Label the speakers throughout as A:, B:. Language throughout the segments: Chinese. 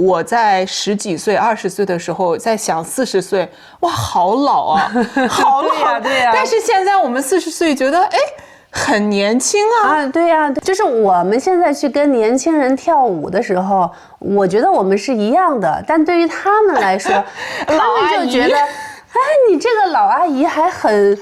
A: 我在10几岁、20岁的时候在想40岁，哇，好老啊，好老
B: 对呀。
A: 但是现在我们40岁觉得，哎，很年轻啊。
B: 对呀，就是我们现在去跟年轻人跳舞的时候，我觉得我们是一样的，但对于他们来说，他们就觉得。哎，你这个老阿姨还很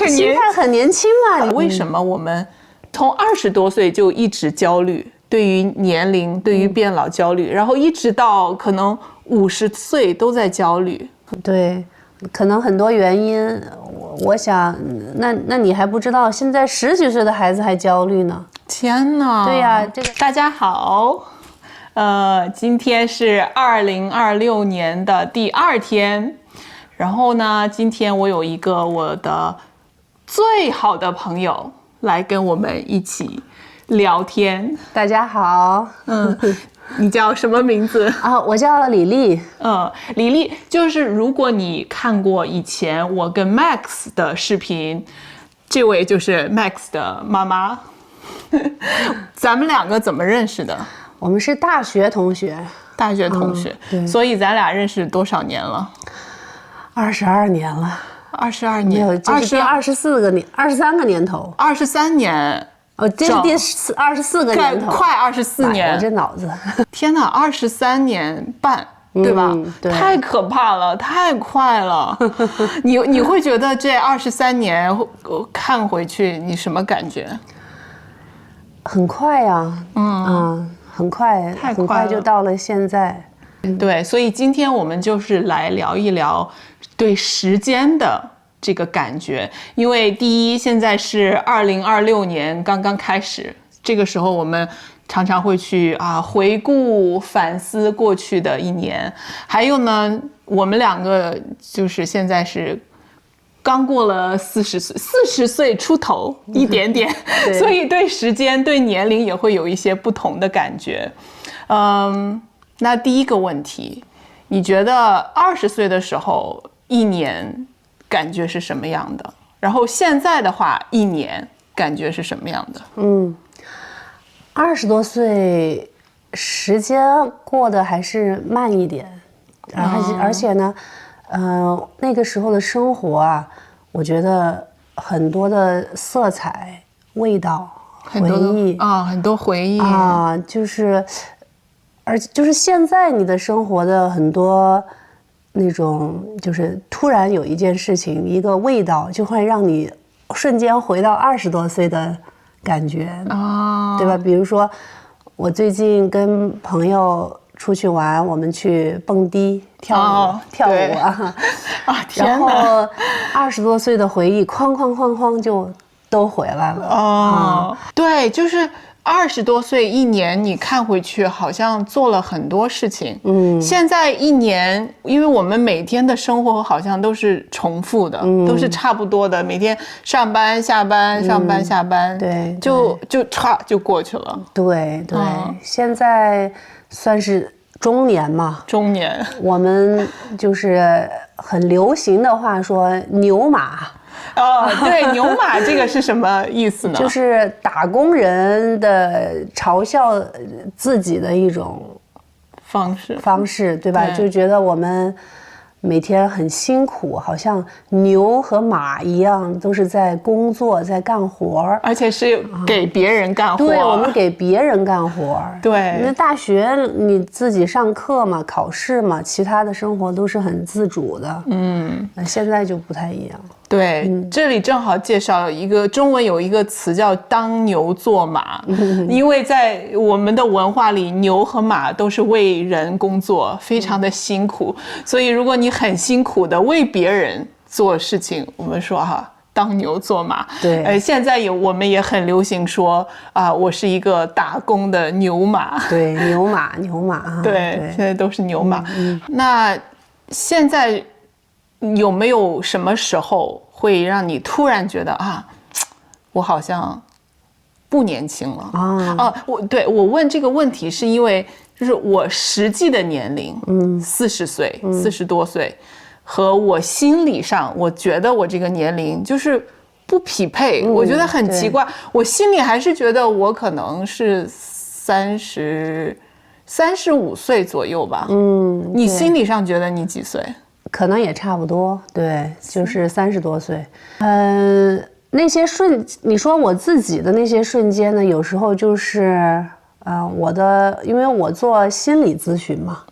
B: 心态很年轻嘛？
A: 为什么我们从20多岁就一直焦虑？对于年龄，对于变老焦虑，然后一直到可能50岁都在焦虑。
B: 对，可能很多原因。我想，那你还不知道，现在10几岁的孩子还焦虑呢。
A: 天哪！
B: 对呀，这个
A: 大家好，今天是2026年的第2天。然后呢，今天我有一个我的最好的朋友来跟我们一起聊天。
B: 大家好，
A: 你叫什么名字
B: 啊？我叫李丽。
A: 李丽，就是如果你看过以前我跟 Max 的视频，这位就是 Max 的妈妈。咱们2个怎么认识的？
B: 我们是大学同学。
A: 大学同学，
B: 对。
A: 所以咱俩认识多少年了
B: ？22年了。
A: 22年，
B: 没有，这是第23个年头。
A: 23年，
B: 这是第24个年头，
A: 快24年。
B: 我这脑子，
A: 天哪，23年半，对吧？
B: 对，
A: 太可怕了，太快了。你会觉得这23年看回去，你什么感觉？
B: 很快呀，很快，很快就到了现在。
A: 对，所以今天我们就是来聊一聊对时间的这个感觉。因为第一，现在是2026年刚刚开始，这个时候我们常常会去回顾反思过去的一年。还有呢，我们2个就是现在是刚过了40岁出头一点点，所以对时间对年龄也会有一些不同的感觉。那第一个问题，你觉得20岁的时候一年感觉是什么样的？然后现在的话，一年感觉是什么样的
B: ？20多岁，时间过得还是慢一点，而且呢，那个时候的生活啊，我觉得很多的色彩、味道、回忆
A: 很多回忆
B: 就是现在你的生活的很多那种，就是突然有一件事情，一个味道，就会让你瞬间回到20多岁的感觉对吧？比如说，我最近跟朋友出去玩，我们去蹦迪跳舞然后20多岁的回忆，哐就都回来了
A: 对，就是20多岁一年，你看回去好像做了很多事情。现在一年，因为我们每天的生活好像都是重复的，都是差不多的，每天上班下班，上班下班，
B: 对，
A: 就就过去了。
B: 对，现在算是中年嘛，
A: 中年，
B: 我们就是很流行的话说牛马。
A: 对，牛马这个是什么意思呢？
B: 就是打工人的嘲笑自己的一种方式，对吧？就觉得我们每天很辛苦，好像牛和马一样，都是在工作，在干活，
A: 而且是给别人干活。
B: 对，我们给别人干活。
A: 对，
B: 那大学你自己上课嘛，考试嘛，其他的生活都是很自主的。那现在就不太一样。
A: 对，这里正好介绍一个中文有一个词叫当牛做马，因为在我们的文化里，牛和马都是为人工作，非常的辛苦，所以如果你很辛苦的为别人做事情，我们说当牛做马。
B: 对，
A: 现在我们也很流行说我是一个打工的牛马。
B: 对，牛马
A: 对，现在都是牛马。那现在有没有什么时候会让你突然觉得我好像不年轻了我问这个问题是因为就是我实际的年龄40岁40多岁和我心理上我觉得我这个年龄就是不匹配，我觉得很奇怪，我心里还是觉得我可能是30 35岁左右吧。你心理上觉得你几岁？
B: 可能也差不多，对，就是30多岁。那些你说我自己的那些瞬间呢，有时候就是因为我做心理咨询嘛，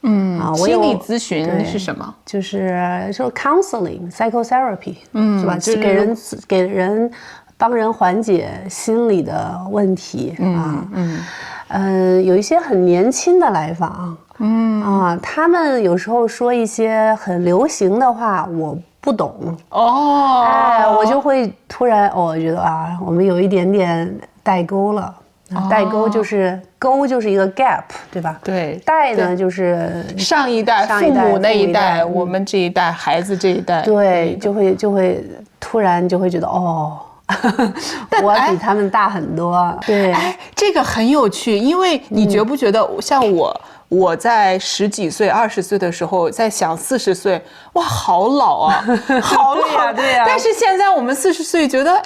A: 心理咨询是什么？
B: 就是counseling psychotherapy，是吧？
A: 就是
B: 帮人缓解心理的问题有一些很年轻的来访，他们有时候说一些很流行的话，我不懂我就会突然我觉得我们有一点点代沟了。代沟就是沟就是一个 gap， 对吧？
A: 对，
B: 代呢就是
A: 上一代父母那一代，我们这一代孩子这一代，
B: 对，就会突然就会觉得我比他们大很多。对，
A: 这个很有趣，因为你觉不觉得像我在10几岁、20岁的时候在想40岁，哇，好老啊，好老，
B: 对呀。
A: 但是现在我们40岁觉得，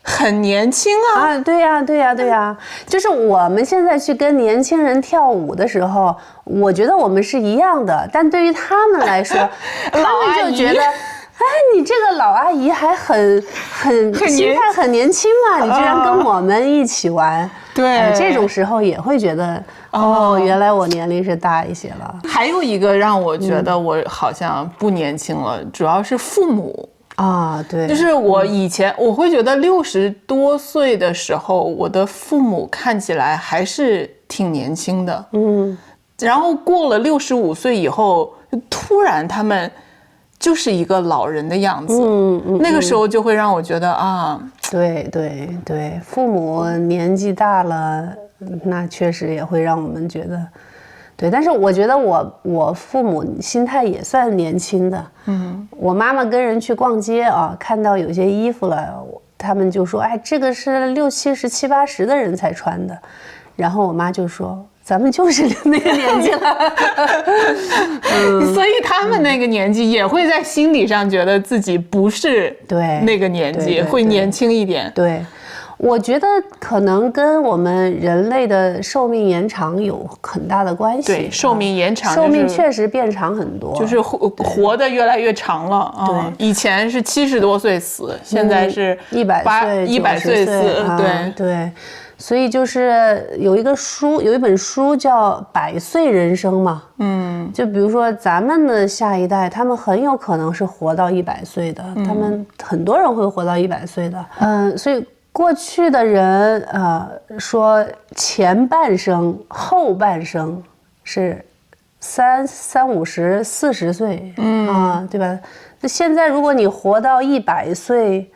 A: 很年轻啊！
B: 对呀，就是我们现在去跟年轻人跳舞的时候，我觉得我们是一样的，但对于他们来说，他们就觉得，你这个老阿姨还很心态很年轻嘛，你居然跟我们一起玩，
A: 对，
B: 这种时候也会觉得，原来我年龄是大一些了。
A: 还有一个让我觉得我好像不年轻了，主要是父母。
B: 对，
A: 就是我以前我会觉得60多岁的时候，我的父母看起来还是挺年轻的，然后过了65岁以后，突然他们就是一个老人的样子，那个时候就会让我觉得
B: 对，父母年纪大了，那确实也会让我们觉得。对，但是我觉得我父母心态也算年轻的。我妈妈跟人去逛街看到有些衣服了，他们就说：“这个是60、70、70、80的人才穿的。”然后我妈就说：“咱们就是那个年纪了。”
A: 所以他们那个年纪也会在心理上觉得自己不是那个年纪，会年轻一点。
B: 对。我觉得可能跟我们人类的寿命延长有很大的关系。
A: 对，寿命延长，
B: 寿命确实变长很多，
A: 就是活得越来越长了。对，以前是70多岁死，现在是100岁死。
B: 对，所以就是有一本书叫《100岁人生》嘛。就比如说咱们的下一代，他们很有可能是活到100岁的，他们很多人会活到100岁的。所以。过去的人说前半生后半生是30、50、40岁，对吧？那现在如果你活到100岁，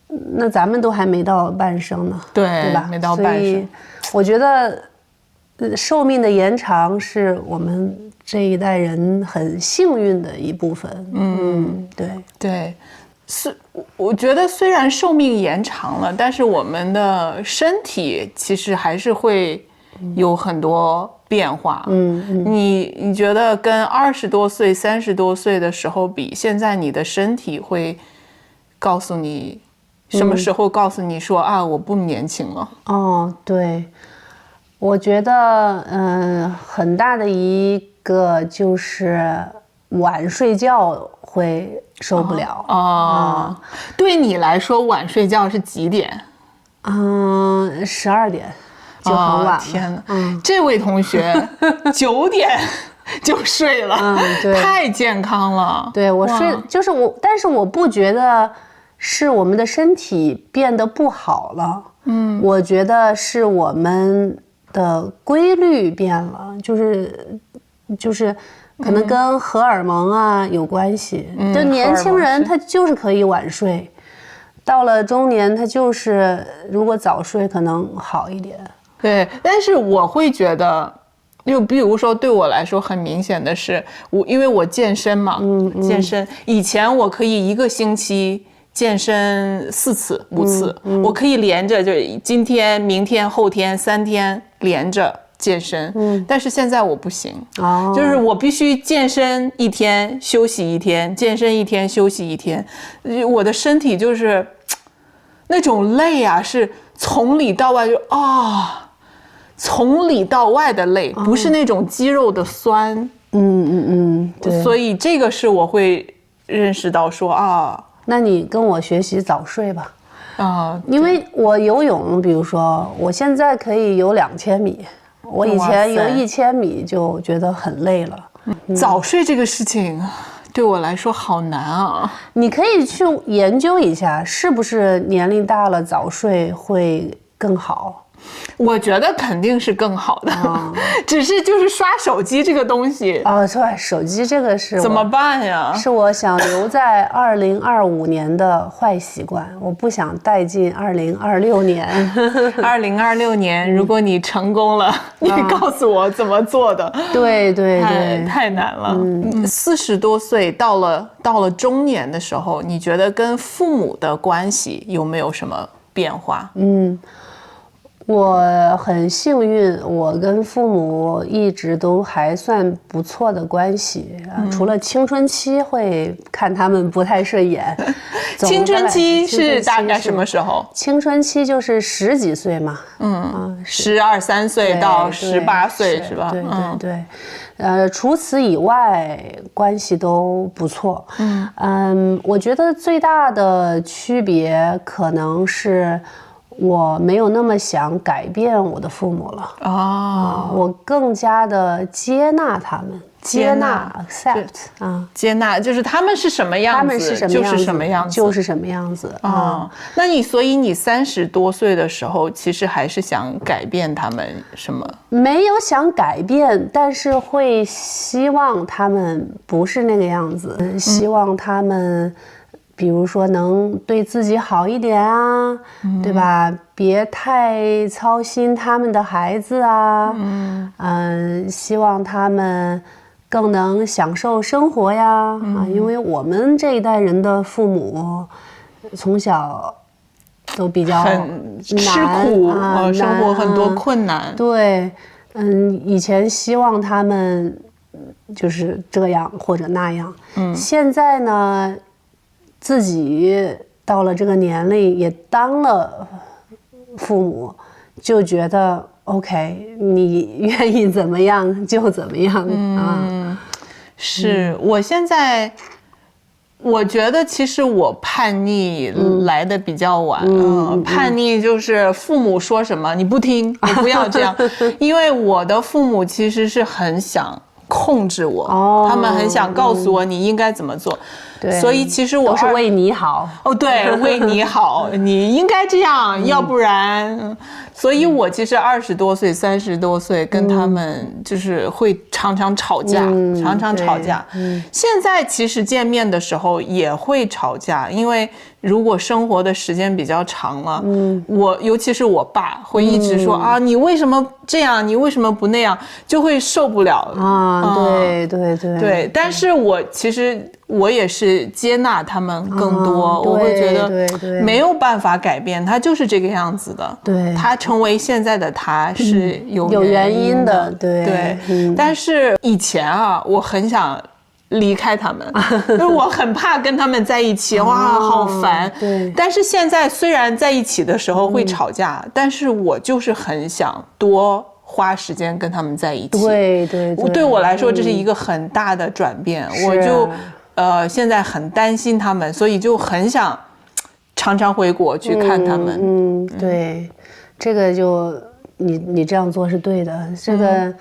B: 那咱们都还没到半生呢，对吧？
A: 没到半生。所以
B: 我觉得寿命的延长是我们这一代人很幸运的一部分。
A: 对。我觉得虽然寿命延长了，但是我们的身体其实还是会有很多变化。你觉得跟20多岁、30多岁的时候比，现在你的身体会告诉你什么时候告诉你说我不年轻了？
B: 对，我觉得很大的一个就是晚睡觉会受不了。
A: 对你来说晚睡觉是几点
B: ？12点就很晚了。
A: 天哪，这位同学9点就睡了，太健康了。
B: 对，我睡就是但是我不觉得是我们的身体变得不好了。我觉得是我们的规律变了，就是可能跟荷尔蒙有关系。就年轻人他就是可以晚睡，到了中年他就是如果早睡可能好一点。
A: 对，但是我会觉得，就比如说对我来说很明显的是，因为我健身嘛，健身以前我可以1个星期健身4次、5次，我可以连着，就今天、明天、后天3天连着健身。但是现在我不行，就是我必须健身1天休息1天，健身1天休息1天，我的身体就是那种累是从里到外从里到外的累，不是那种肌肉的酸。
B: 对。
A: 所以这个是我会认识到说啊，
B: 那你跟我学习早睡吧。因
A: 对
B: 为我游泳，比如说我现在可以游2000米，我以前游1000米就觉得很累了。
A: 早睡这个事情对我来说好难啊。
B: 你可以去研究一下，是不是年龄大了早睡会更好。
A: 我觉得肯定是更好的，只是就是刷手机这个东西
B: 刷手机这个是
A: 怎么办呀？
B: 是我想留在2025年的坏习惯，我不想带进2026年。
A: 2026年，如果你成功了，你告诉我怎么做的。
B: 对，
A: 太难了。40多岁到了中年的时候，你觉得跟父母的关系有没有什么变化？
B: 我很幸运，我跟父母一直都还算不错的关系，除了青春期会看他们不太顺眼。
A: 青春期是大概什么时候？
B: 青春期就是10几岁嘛
A: ，12、13岁到18岁是吧？
B: 对。除此以外，关系都不错。我觉得最大的区别可能是，我没有那么想改变我的父母了。我更加的接纳他们，接纳 accept
A: 接纳就是他们是什么样子，
B: 他们是什么样子
A: 就是什么样子，
B: 就是什么样子。
A: 所以你30多岁的时候，其实还是想改变他们什么？
B: 没有想改变，但是会希望他们不是那个样子，希望他们比如说能对自己好一点啊，对吧？别太操心他们的孩子啊，希望他们更能享受生活呀。因为我们这一代人的父母从小都比较
A: 很吃苦生活很多困难。
B: 对，以前希望他们就是这样或者那样，现在呢，自己到了这个年龄也当了父母，就觉得 OK， 你愿意怎么样就怎么样。
A: 是我现在我觉得其实我叛逆来的比较晚。叛逆就是父母说什么你不听，你不要这样。因为我的父母其实是很想控制我，他们很想告诉我你应该怎么做。所以其实我
B: 都是为你好。
A: 对，为你好，你应该这样，要不然。所以我其实20多岁、30多岁跟他们就是会常常吵架，常常吵架。现在其实见面的时候也会吵架，因为如果生活的时间比较长了，尤其是我爸会一直说你为什么这样，你为什么不那样，就会受不了。对，但是其实我也是接纳他们更多，我会觉得没有办法改变，他就是这个样子的。
B: 对，
A: 他成为现在的他是有
B: 原因的。
A: 对。但是以前我很想离开他们，因为我很怕跟他们在一起，好烦。
B: 对。
A: 但是现在虽然在一起的时候会吵架，但是我就是很想多花时间跟他们在一起。对我来说这是一个很大的转变。我就现在很担心他们，所以就很想常常回国去看他们。
B: 对，这个就你这样做是对的。这个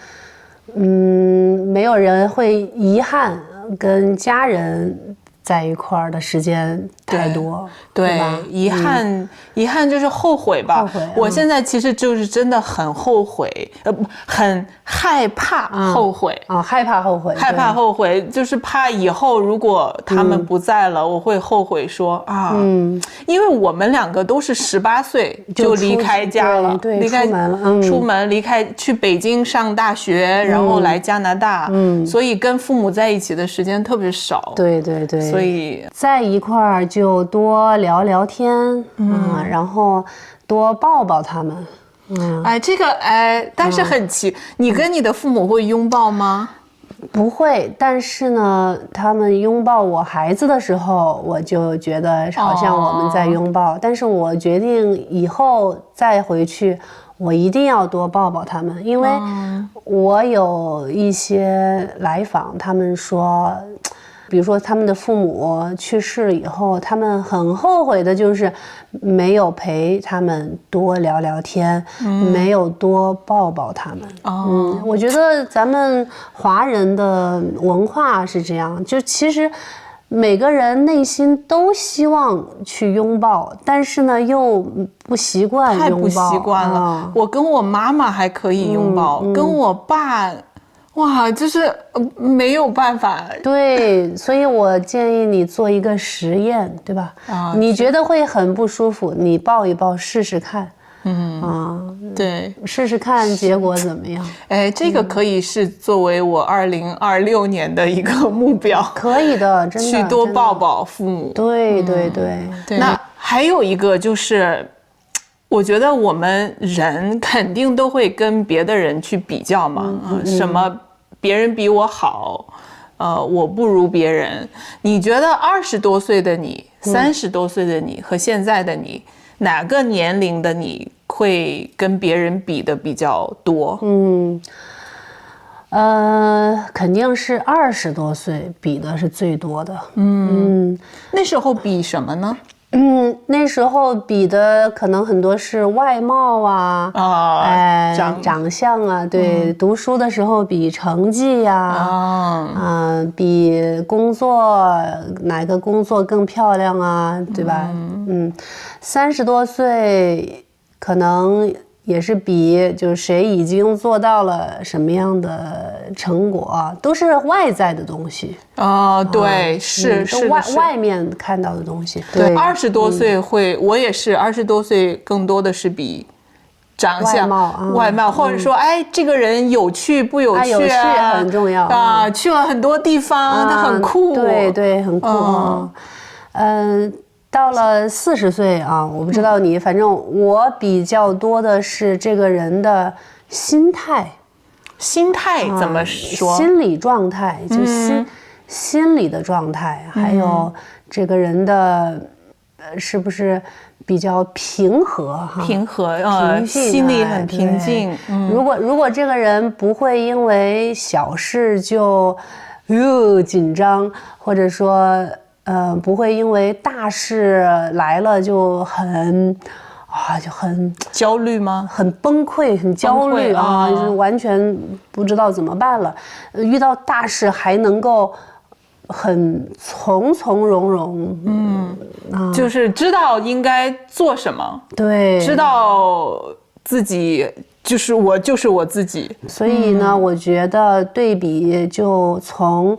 B: 没有人会遗憾跟家人在一块儿的时间太多。对吧？
A: 遗憾就是后悔吧。我现在其实就是真的很后悔，很害怕后悔。
B: 害怕后悔，
A: 就是怕以后如果他们不在了，我会后悔说因为我们2个都是18岁就离开家了，离开出门离开去北京上大学，然后来加拿大，所以跟父母在一起的时间特别少。
B: 对，
A: 所以
B: 在一块儿就多聊聊天，然后多抱抱他们。
A: 但是很奇，你跟你的父母会拥抱吗？
B: 不会，但是呢，他们拥抱我孩子的时候，我就觉得好像我们在拥抱。但是我决定以后再回去，我一定要多抱抱他们，因为我有一些来访，他们说，比如说他们的父母去世以后，他们很后悔的就是没有陪他们多聊聊天，没有多抱抱他们。我觉得咱们华人的文化是这样，就其实每个人内心都希望去拥抱，但是呢又不习惯拥抱，
A: 太不习惯了。我跟我妈妈还可以拥抱，跟我爸，哇，就是没有办法。
B: 对，所以我建议你做一个实验，对吧？你觉得会很不舒服，你抱一抱试试看。
A: 对，
B: 试试看结果怎么样？
A: 哎，这个可以是作为我2026年的一个目标，
B: 可以的，真的
A: 去多抱抱父母。
B: 对对对。
A: 那还有一个就是，我觉得我们人肯定都会跟别的人去比较嘛，什么别人比我好，我不如别人。你觉得20多岁的你、30多岁的你和现在的你，哪个年龄的你会跟别人比的比较多？
B: 肯定是20多岁比的是最多的。
A: 那时候比什么呢？
B: 那时候比的可能很多是外貌啊，长相啊，对，读书的时候比成绩呀，比工作哪个工作更漂亮啊，对吧？30多岁可能也是比就是谁已经做到了什么样的成果，都是外在的东西。
A: 对，是
B: 外面看到的东西。
A: 对，20多岁我也是20多岁，更多的是比长相、外貌，或者说，这个人有趣不有趣啊？
B: 有趣很重要
A: 啊，去了很多地方，他很酷。
B: 对，很酷啊。到了40岁啊，我不知道你，反正我比较多的是这个人的心态。
A: 心态怎么说？
B: 心理状态，就心理的状态，还有这个人的是不是比较平和
A: 平
B: 静，
A: 心里很平静。
B: 如果这个人不会因为小事就紧张，或者说不会因为大事来了就很
A: 焦虑吗？
B: 很崩溃，很焦虑啊，就是完全不知道怎么办了。遇到大事还能够很从容容，
A: 就是知道应该做什么，
B: 对，
A: 知道自己就是我自己。
B: 所以呢，我觉得对比就从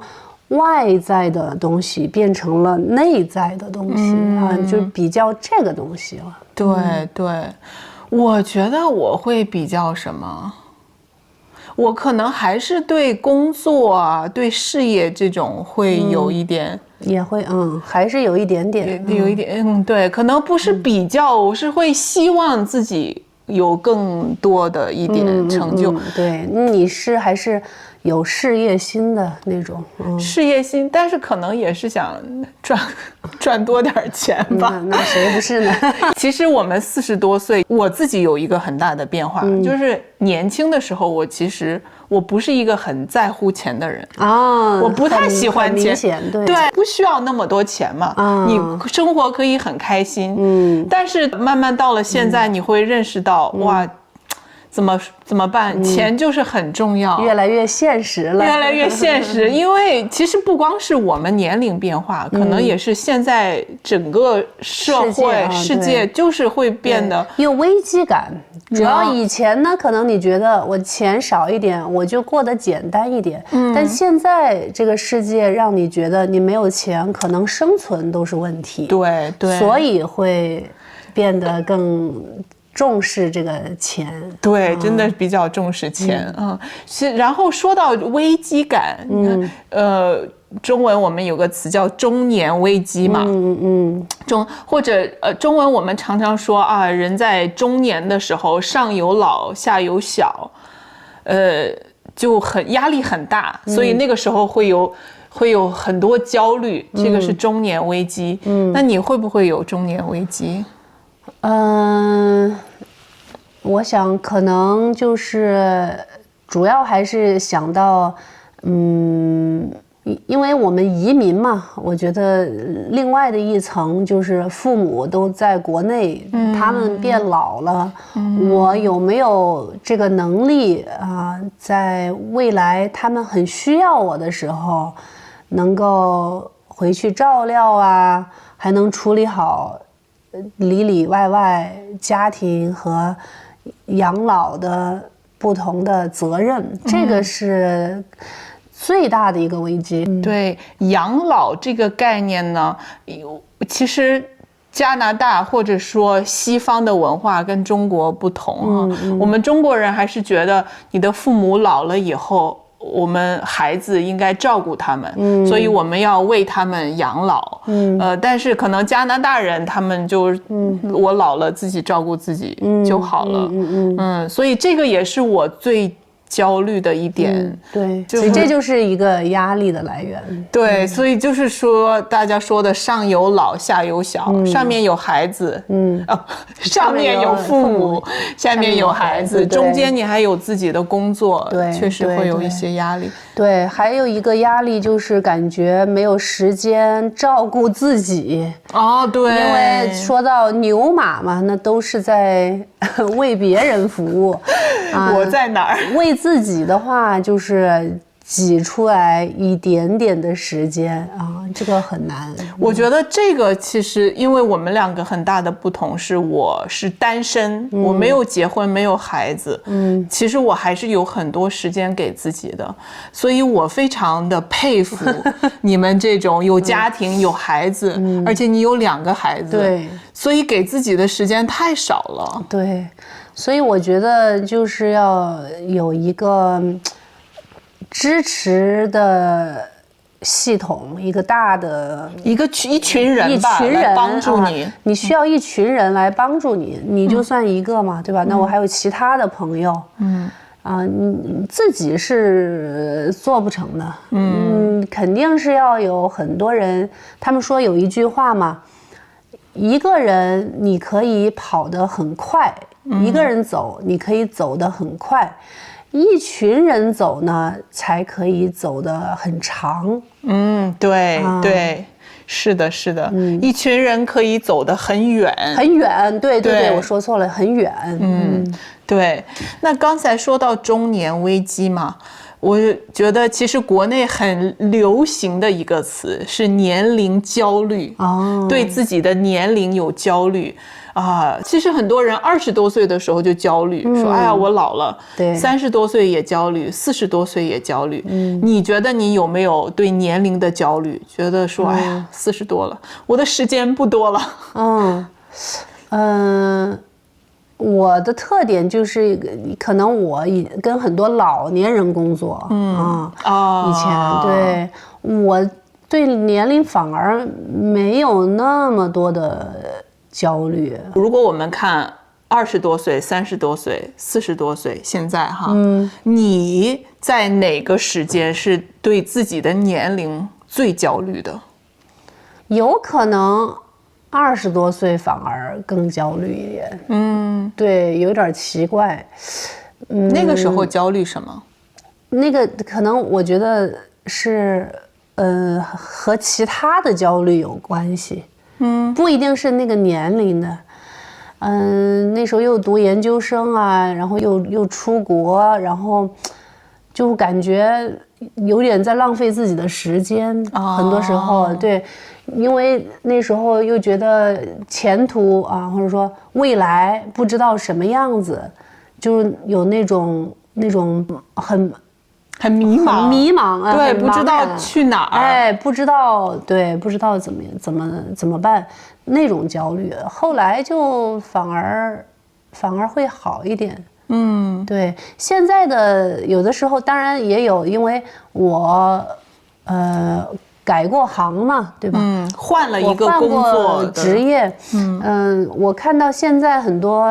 B: 外在的东西变成了内在的东西就比较这个东西了。
A: 对，我觉得我会比较什么？我可能还是对工作啊、对事业这种会有一点，
B: 也会还是有一点点，
A: 有一点对，可能不是比较，我是会希望自己有更多的一点成就。
B: 对，你是还是有事业心的那种，
A: 事业心，但是可能也是想赚多点钱吧。
B: 那谁不是呢？
A: 其实我们40多岁，我自己有一个很大的变化，就是年轻的时候，我不是一个很在乎钱的人我不太喜欢钱，对，不需要那么多钱嘛，你生活可以很开心，但是慢慢到了现在，你会认识到哇。怎么办？钱就是很重要，
B: 越来越现实了，
A: 越来越现实。因为其实不光是我们年龄变化，可能也是现在整个社会世界就是会变得
B: 有危机感。主要以前呢，可能你觉得我钱少一点，我就过得简单一点。但现在这个世界让你觉得你没有钱，可能生存都是问题。
A: 对，
B: 所以会变得更重视这个钱。
A: 对，真的比较重视钱然后说到危机感，中文我们有个词叫中年危机嘛，或者中文我们常常说啊，人在中年的时候，上有老下有小，就压力很大，所以那个时候会有很多焦虑，这个是中年危机。那你会不会有中年危机？
B: 我想可能就是主要还是想到，因为我们移民嘛，我觉得另外的一层就是父母都在国内，他们变老了，我有没有这个能力啊，在未来他们很需要我的时候，能够回去照料啊，还能处理好里里外外家庭和养老的不同的责任，这个是最大的一个危机。
A: 对，养老这个概念呢，其实加拿大或者说西方的文化跟中国不同啊，我们中国人还是觉得你的父母老了以后，我们孩子应该照顾他们，所以我们要为他们养老。但是可能加拿大人他们就，我老了自己照顾自己就好了。所以这个也是我最焦虑的一点。
B: 对，所以这就是一个压力的来源。
A: 对，所以就是说大家说的上有老下有小，上面有孩子，上面有父母，下面有孩子，中间你还有自己的工作，
B: 对，
A: 确实会有一些压力。
B: 对，还有一个压力就是感觉没有时间照顾自己。
A: 哦，对，
B: 因为说到牛马嘛，那都是在为别人服务。
A: 我在哪儿？
B: 为自己的话，就是挤出来一点点的时间啊，这个很难。
A: 我觉得这个其实，因为我们两个很大的不同是，我是单身，我没有结婚，没有孩子，其实我还是有很多时间给自己的，所以我非常的佩服你们这种有家庭、有孩子，而且你有2个孩子，
B: 对，
A: 所以给自己的时间太少了。
B: 对，所以我觉得就是要有一个支持的系统，一个大的
A: 一群人吧，来帮助你。
B: 你需要一群人来帮助你，你就算一个嘛，对吧？那我还有其他的朋友，你自己是做不成的，肯定是要有很多人。他们说有一句话嘛，一个人你可以跑得很快，一个人走你可以走得很快，一群人走呢才可以走得很长。
A: 对，对，是的，是的，一群人可以走得很远，
B: 很远。对对对，我说错了，很远。
A: 对。那刚才说到中年危机嘛，我觉得其实国内很流行的一个词是年龄焦虑，对自己的年龄有焦虑。其实很多人20多岁的时候就焦虑，说哎呀我老了，对，30多岁也焦虑，40多岁也焦虑。你觉得你有没有对年龄的焦虑？觉得说哎呀40多了，我的时间不多了。
B: 我的特点就是可能我跟很多老年人工作，以前对我对年龄反而没有那么多的焦虑。
A: 如果我们看20多岁、30多岁、40多岁，现在哈，你在哪个时间是对自己的年龄最焦虑的？
B: 有可能20多岁反而更焦虑一点。对，有点奇怪。
A: 那个时候焦虑什么？
B: 那个可能我觉得是和其他的焦虑有关系。不一定是那个年龄的。那时候又读研究生啊，然后又出国，然后就感觉有点在浪费自己的时间。很多时候，对，因为那时候又觉得前途啊，或者说未来不知道什么样子，就有那种很迷茫啊，
A: 对，不知道去哪儿，
B: 不知道怎么办，那种焦虑。后来就反而会好一点。对，现在的有的时候当然也有，因为我改过行嘛，对吧？
A: 换了一个工作
B: 职业。我看到现在很多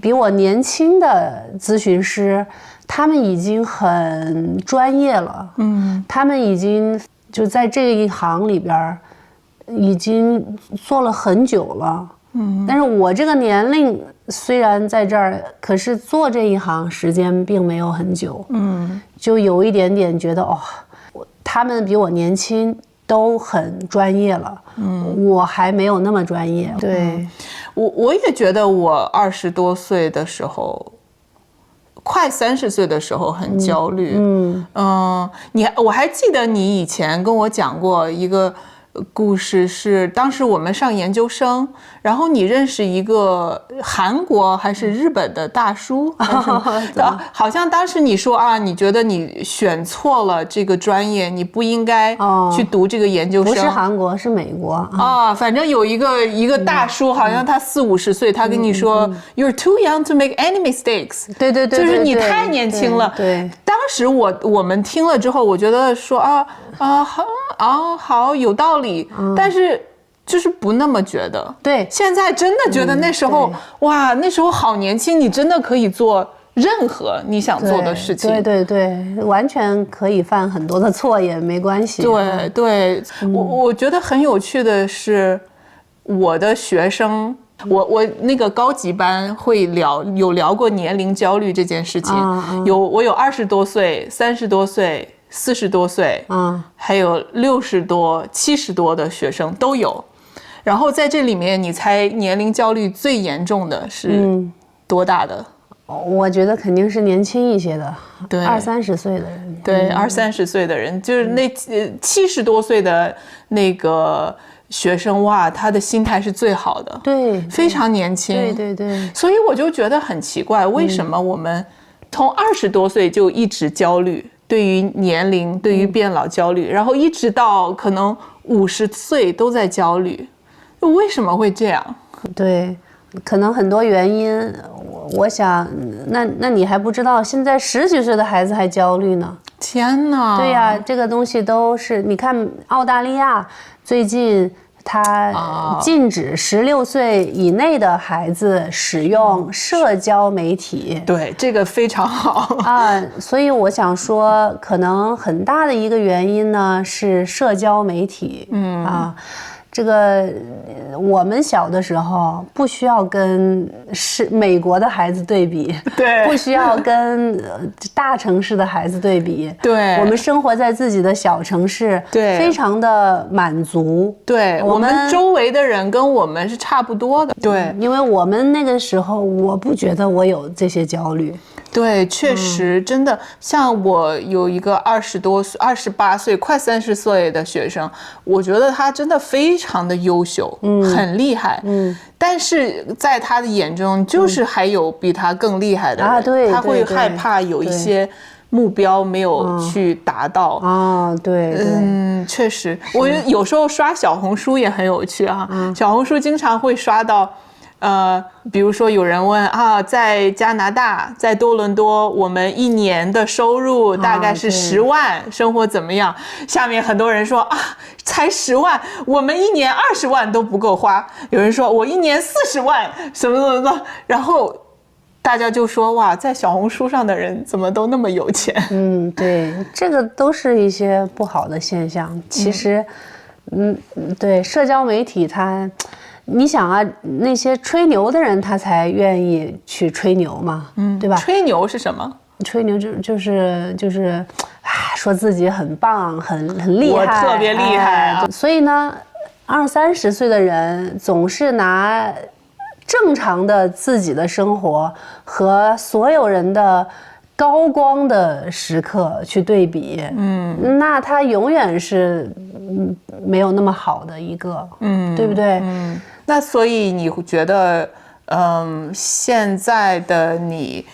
B: 比我年轻的咨询师，他们已经很专业了。他们已经就在这一行里边已经做了很久了。但是我这个年龄虽然在这儿，可是做这一行时间并没有很久，就有一点点觉得哦，他们比我年轻，都很专业了，我还没有那么专业。对，
A: 我也觉得我20多岁的时候，快30岁的时候很焦虑。我还记得你以前跟我讲过一个故事，是当时我们上研究生，然后你认识一个韩国还是日本的大叔，好像当时你说啊，你觉得你选错了这个专业，你不应该去读这个研究生。
B: 不是韩国，是美国
A: 啊。反正有一个大叔，好像他40-50岁，他跟你说 "You're too young to make any mistakes"。
B: 对，
A: 就是你太年轻了。
B: 对，
A: 当时我们听了之后，我觉得说好有道理，但是就是不那么觉得。
B: 对，
A: 现在真的觉得那时候哇，那时候好年轻，你真的可以做任何你想做的事情。
B: 对，完全可以犯很多的错也没关系。
A: 对，我觉得很有趣的是，我的学生。我那个高级班会有聊过年龄焦虑这件事情，我有20多岁、30多岁、40多岁，还有60多、70多的学生都有。然后在这里面，你猜年龄焦虑最严重的是多大的？
B: 我觉得肯定是年轻一些的，
A: 对
B: ，20-30岁的人。
A: 对，20-30岁的人，就是那70多岁的那个学生，哇，他的心态是最好的，
B: 对，
A: 非常年轻，
B: 对，
A: 所以我就觉得很奇怪，为什么我们从20多岁就一直焦虑，对于年龄，对于变老焦虑，然后一直到可能50岁都在焦虑，为什么会这样？
B: 对，可能很多原因。我想，那你还不知道，现在10几岁的孩子还焦虑呢。
A: 天哪！
B: 对呀，这个东西都是，你看澳大利亚最近它禁止16岁以内的孩子使用社交媒体。
A: 对，这个非常好
B: 所以我想说，可能很大的一个原因呢是社交媒体。这个我们小的时候不需要跟美国的孩子对比，
A: 对，
B: 不需要跟大城市的孩子对比，
A: 对，
B: 我们生活在自己的小城市，
A: 对，
B: 非常的满足，
A: 对，我们周围的人跟我们是差不多的，对，
B: 因为我们那个时候，我不觉得我有这些焦虑。
A: 对，确实，真的，像我有一个20多岁、28岁、快30岁的学生，我觉得他真的非常的优秀，很厉害，但是在他的眼中，就是还有比他更厉害的人，
B: 对，
A: 他会害怕有一些目标没有去达到。
B: 对，
A: 确实，我有时候刷小红书也很有趣小红书经常会刷到。比如说有人问在加拿大，在多伦多，我们1年的收入大概是10万，生活怎么样？下面很多人说才10万，我们1年20万都不够花。有人说我1年40万，什么，然后大家就说哇，在小红书上的人怎么都那么有钱？
B: 对，这个都是一些不好的现象。其实，对，社交媒体它。你想那些吹牛的人他才愿意去吹牛嘛，对吧？
A: 吹牛是什么？
B: 吹牛就是说自己很棒，很厉害，
A: 我特别厉害
B: 所以呢，20-30岁的人总是拿正常的自己的生活和所有人的高光的时刻去对比，那他永远是没有那么好的一个，对不对？
A: 那所以你觉得，现在的你，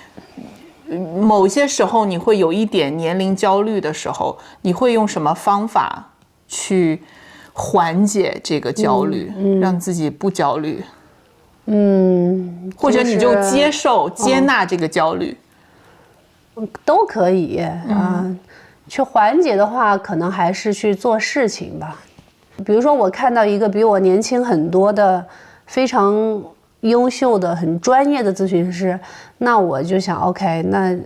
A: 某些时候你会有一点年龄焦虑的时候，你会用什么方法去缓解这个焦虑，让自己不焦虑？或者你就接受、接纳这个焦虑，
B: 都可以去缓解的话，可能还是去做事情吧。比如说我看到一个比我年轻很多的非常优秀的、很专业的咨询师，那我就想 OK， 那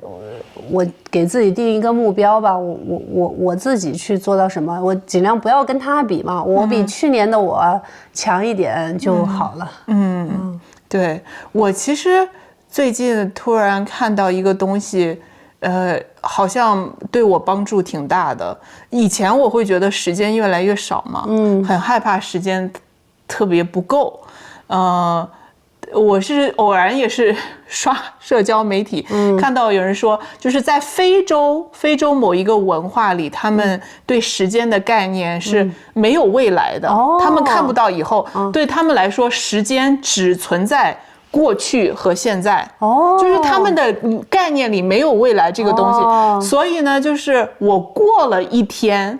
B: 我给自己定一个目标吧，我自己去做到什么，我尽量不要跟他比嘛，我比去年的我强一点就好了。
A: 对，我其实最近突然看到一个东西，好像对我帮助挺大的。以前我会觉得时间越来越少嘛，很害怕时间特别不够。我是偶然也是刷社交媒体，看到有人说，就是在非洲某一个文化里，他们对时间的概念是没有未来的，他们看不到以后，对他们来说，时间只存在过去和现在，就是他们的概念里没有未来这个东西，所以呢，就是我过了一天，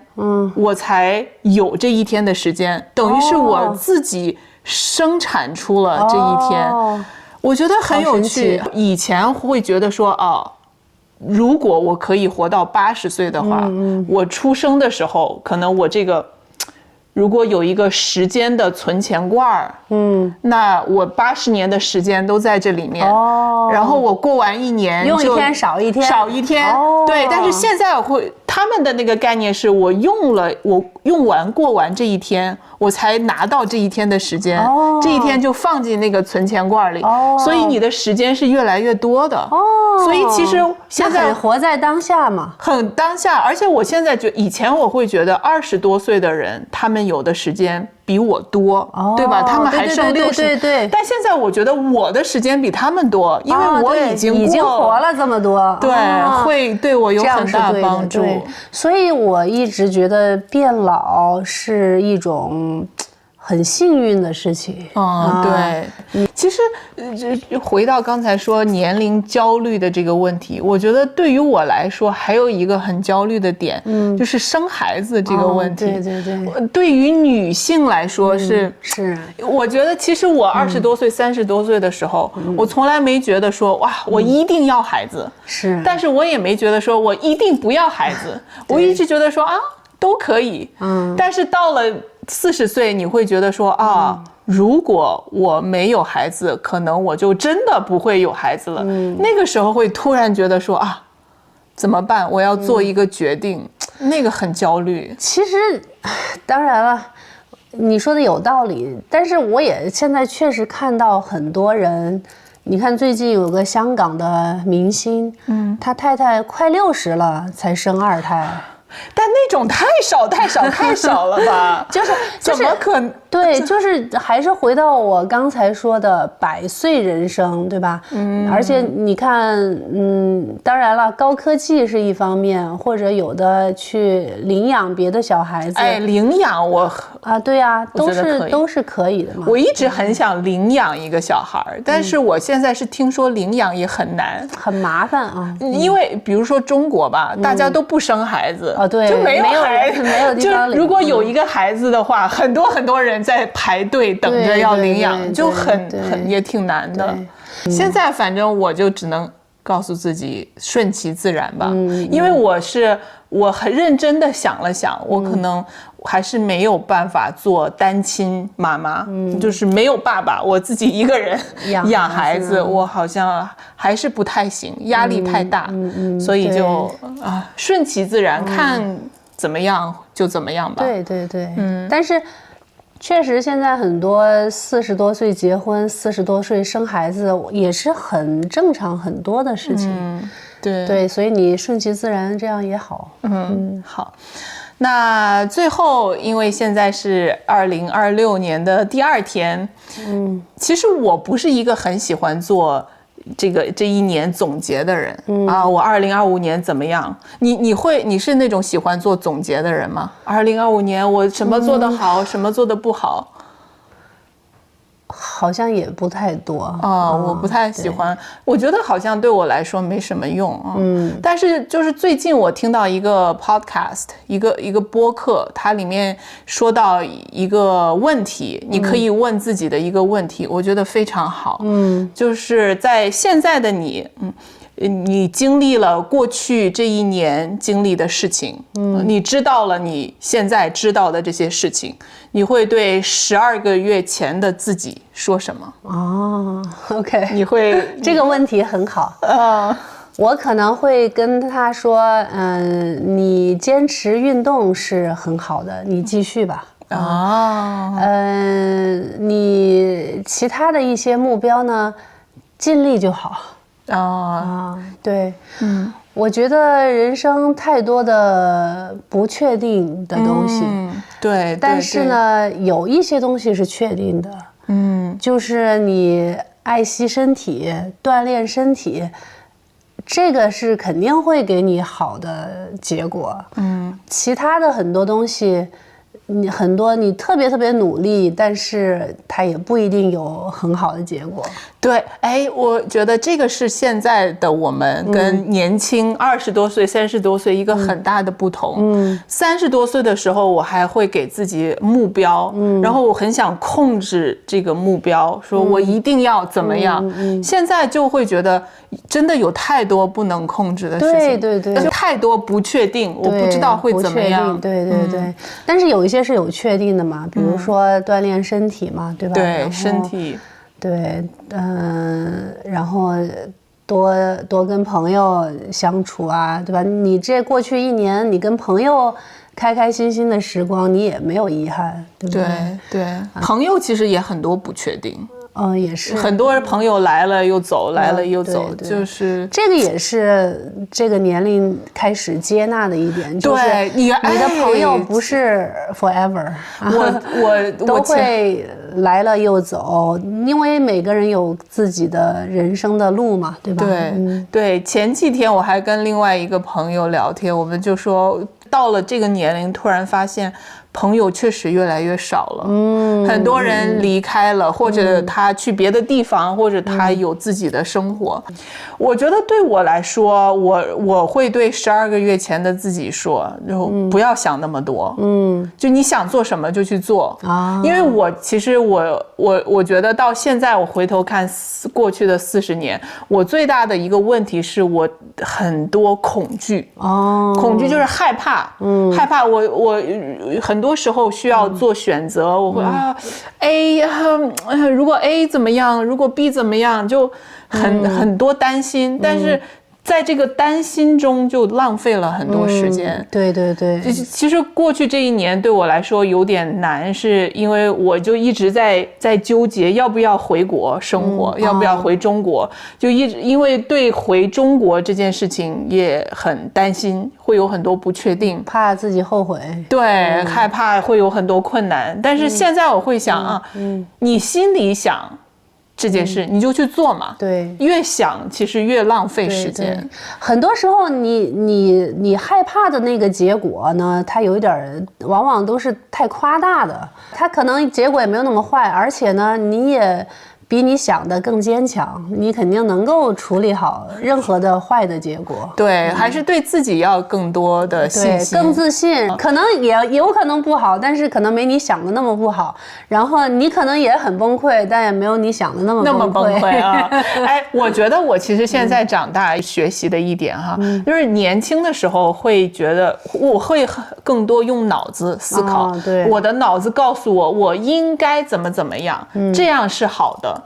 A: 我才有这一天的时间，等于是我自己生产出了这一天，我觉得很有趣。以前会觉得说，如果我可以活到80岁的话，我出生的时候，可能我这个如果有一个时间的存钱罐，那我80年的时间都在这里面，然后我过完一年
B: 用一天少一天，
A: 对。但是现在他们的那个概念是我用完过完这一天，我才拿到这一天的时间，这一天就放进那个存钱罐里，所以你的时间是越来越多的。所以其实现在
B: 很活在当下嘛，
A: 很当下。而且我现在以前我会觉得20多岁的人，他们有的时间比我多，对吧？他们还剩60，
B: 对。
A: 但现在我觉得我的时间比他们多，因为我已经
B: 活了这么多，
A: 对，会对我有很大帮助。
B: 所以我一直觉得变老是一种很幸运的事情。
A: 对。其实回到刚才说年龄焦虑的这个问题，我觉得对于我来说还有一个很焦虑的点，就是生孩子这个问题。
B: 对。
A: 对于女性来说是，我觉得其实我20多岁、30多岁的时候，我从来没觉得说哇，我一定要孩子，但是我也没觉得说我一定不要孩子，我一直觉得说都可以。但是到了40岁，你会觉得说如果我没有孩子，可能我就真的不会有孩子了。那个时候会突然觉得说怎么办？我要做一个决定，那个很焦虑。
B: 其实，当然了，你说的有道理，但是我也现在确实看到很多人。你看，最近有个香港的明星，他太太快60了才生2胎。
A: 但那种太少了吧？就是怎么可能？
B: 对，就是还是回到我刚才说的100岁人生，对吧？而且你看，当然了，高科技是一方面，或者有的去领养别的小孩子。
A: 领养
B: 对啊，都是可以的嘛。
A: 我一直很想领养一个小孩，但是我现在是听说领养也很难，
B: 很麻烦啊。
A: 因为比如说中国吧，大家都不生孩子。
B: 对，
A: 就没有孩子，
B: 没有地方领。
A: 就如果有一个孩子的话，很多人在排队等着要领养，就也挺难的。现在反正我就只能告诉自己顺其自然吧，因为我很认真的想了想，我可能还是没有办法做单亲妈妈，就是没有爸爸，我自己一个人养孩子，我好像还是不太行，压力太大，所以就顺其自然，看怎么样就怎么样吧。
B: 对，但是确实现在很多40多岁结婚，40多岁生孩子也是很正常很多的事情。对，所以你顺其自然这样也好。
A: 好。那最后，因为现在是2026年的第2天，其实我不是一个很喜欢做这一年总结的人。我2025年怎么样？你是那种喜欢做总结的人吗？2025年我什么做得好，什么做得不好？
B: 好像也不太多
A: 我不太喜欢，我觉得好像对我来说没什么用但是就是最近我听到一个 podcast， 一个播客，它里面说到一个问题，你可以问自己的一个问题，我觉得非常好。就是在现在的你，你经历了过去这一年经历的事情，你知道了你现在知道的这些事情，你会对12个月前的自己说什么？
B: 哦 ，OK，
A: 你会
B: 这个问题很好。我可能会跟他说，你坚持运动是很好的，你继续吧。你其他的一些目标呢，尽力就好。对，我觉得人生太多的不确定的东西，
A: 对，
B: 但是呢，有一些东西是确定的，就是你爱惜身体，锻炼身体，这个是肯定会给你好的结果，其他的很多东西。你特别努力，但是它也不一定有很好的结果。
A: 对，我觉得这个是现在的我们跟年轻20多岁、30多岁一个很大的不同。30多岁的时候，我还会给自己目标，然后我很想控制这个目标，说我一定要怎么样。现在就会觉得真的有太多不能控制的事情，
B: 对，
A: 太多不确定，我不知道会怎么样。
B: 对，但是有一些是有确定的嘛，比如说锻炼身体嘛，对吧？
A: 对，身体。
B: 对，然后多跟朋友相处啊，对吧？你这过去一年，你跟朋友开开心心的时光，你也没有遗憾，对不对？
A: 对，朋友其实也很多不确定。
B: 也是
A: 很多朋友来了又走，来了又走，
B: 对
A: 就是
B: 这个也是这个年龄开始接纳的一点，就是
A: 你
B: 的朋友不是 forever，
A: 我
B: 都会来了又走，因为每个人有自己的人生的路嘛，对吧？
A: 对，前几天我还跟另外一个朋友聊天，我们就说到了这个年龄，突然发现朋友确实越来越少了，很多人离开了，或者他去别的地方，或者他有自己的生活。我觉得对我来说，我会对12个月前的自己说，就不要想那么多，就你想做什么就去做因为其实我觉得到现在我回头看过去的40年，我最大的一个问题是我很多恐惧，恐惧就是害怕，害怕我很多时候需要做选择，我会如果 A 怎么样，如果 B 怎么样，就很多担心，但是在这个担心中就浪费了很多时间。
B: 对，
A: 其实过去这一年对我来说有点难，是因为我就一直在纠结要不要回国生活，要不要回中国，就因为对回中国这件事情也很担心，会有很多不确定，
B: 怕自己后悔，
A: 对，害怕会有很多困难。但是现在我会想你心里想这件事你就去做嘛，
B: 对，
A: 越想其实越浪费时间。
B: 对，很多时候你害怕的那个结果呢，它有一点往往都是太夸大的，它可能结果也没有那么坏，而且呢你也比你想的更坚强，你肯定能够处理好任何的坏的结果。
A: 对，还是对自己要更多的信心，
B: 更自信。可能也有可能不好，但是可能没你想的那么不好。然后你可能也很崩溃，但也没有你想的那么崩溃
A: 啊！我觉得我其实现在长大学习的一点就是年轻的时候会觉得我会更多用脑子思考，
B: 对，
A: 我的脑子告诉我应该怎么样，这样是好的。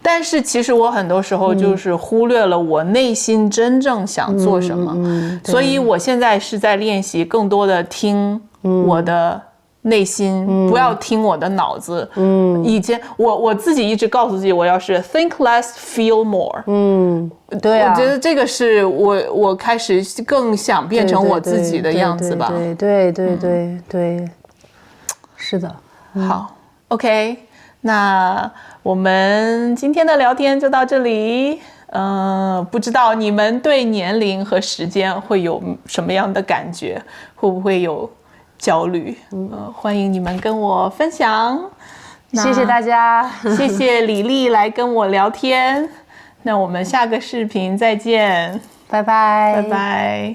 A: 但是其实我很多时候就是忽略了我内心真正想做什么，所以我现在是在练习更多的听我的内心，不要听我的脑子。以前我自己一直告诉自己，我要是 think less, feel more。
B: 对啊，
A: 我觉得这个是我开始更想变成我自己的样子吧。
B: 对，是的。
A: 好 ，OK。那我们今天的聊天就到这里。不知道你们对年龄和时间会有什么样的感觉？会不会有焦虑？欢迎你们跟我分享。
B: 谢谢大家，
A: 谢谢李丽来跟我聊天。那我们下个视频再见，
B: 拜拜，
A: 拜拜。